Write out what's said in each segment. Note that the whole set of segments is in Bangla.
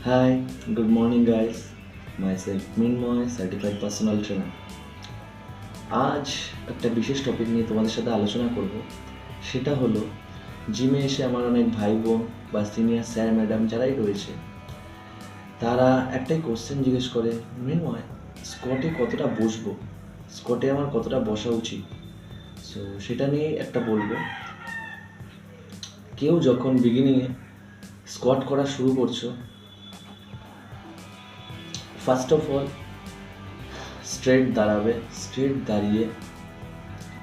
Hi, good morning guys. Myself Minmoy, Certified Personal Trainer. আজ একটা বিশেষ টপিক নিয়ে তোমাদের সাথে আলোচনা করব। সেটা হলো জিমে এসে আমার অনেক ভাই বোন বা সিনিয়র স্যার ম্যাডাম যারাই রয়েছে তারা একটাই কোশ্চেন জিজ্ঞেস করে, মিনময় স্কোয়াটে কতটা বসবো, স্কোয়াটে আমার কতটা বসা উচিত। সো সেটা নিয়ে একটা বলবো। কেউ যখন বিগিনিংয়ে স্কোয়াট করা শুরু করছো, ফার্স্ট অফ অল স্ট্রেট দাঁড়াবে। স্ট্রেট দাঁড়িয়ে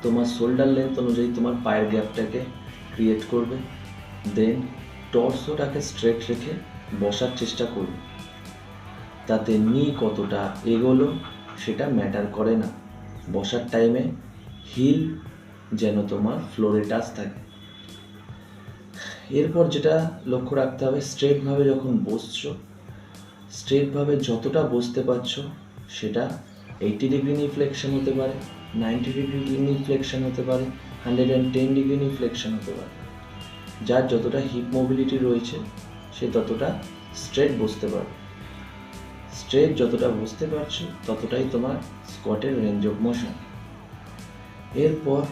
তোমার শোল্ডার লেন্থ অনুযায়ী তোমার পায়ের গ্যাপটাকে ক্রিয়েট করবে। দেন টর্সোটাকে স্ট্রেট রেখে বসার চেষ্টা করবে। তাতে নি কতটা এগোলো সেটা ম্যাটার করে না। বসার টাইমে হিল যেন তোমার ফ্লোরে টাচ থাকে। এরপর যেটা লক্ষ্য রাখতে হবে, স্ট্রেটভাবে যখন বসছো, স্ট্রেটভাবে যতটা বসতে পারছো সেটা 80 ডিগ্রি নি ফ্লেকশন হতে পারে, 90 ডিগ্রি নি ফ্লেকশন হতে পারে, 110 ডিগ্রি নি ফ্লেকশন হতে পারে। যার যতটা হিপ মোবিলিটি রয়েছে সে ততটা স্ট্রেট বসতে পারবে। স্ট্রেট যতটা বসতে পারছো ততটাই তোমার স্কোয়াটের রেঞ্জ অফ মোশন। এরপর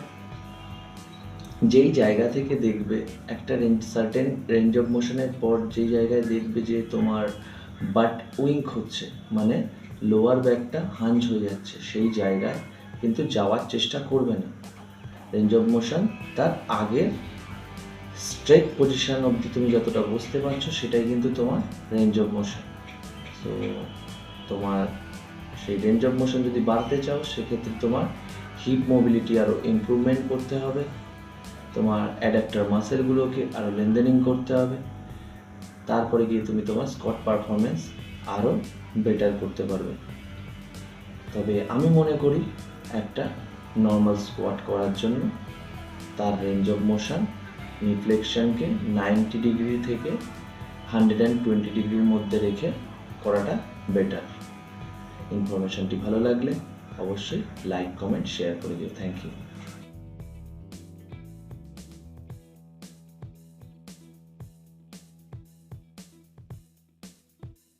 যেই জায়গা থেকে দেখবে একটা সার্টেন রেঞ্জ অফ মোশনের পর যেই জায়গায় দেখবে যে তোমার বাট উইঙ্ক হচ্ছে, মানে লোয়ার ব্যাকটা হাঞ্জ হয়ে যাচ্ছে, সেই জায়গায় কিন্তু যাওয়ার চেষ্টা করবে না। রেঞ্জ অফ মোশন তার আগের স্ট্রেট পজিশন অবধি তুমি যতটা বসতে পারছো সেটাই কিন্তু তোমার রেঞ্জ অফ মোশন। তো তোমার সেই রেঞ্জ অফ মোশন যদি বাড়তে চাও সেক্ষেত্রে তোমার হিপ মোবিলিটি আরও ইমপ্রুভমেন্ট করতে হবে, তোমার অ্যাডাপ্টার মাসেলগুলোকে আরও লেনদেনিং করতে হবে। তারপরে গিয়ে তুমি তোমার স্কোয়াট পারফরমেন্স আরও বেটার করতে পারবে। তবে আমি মনে করি একটা নর্মাল স্কোয়াট করার জন্য তার রেঞ্জ অফ মোশন রিফ্লেকশনকে 90 ডিগ্রি থেকে 120 ডিগ্রির মধ্যে রেখে করাটা বেটার। ইনফরমেশনটি ভালো লাগলে অবশ্যই লাইক কমেন্ট শেয়ার করে দিও। Thank you.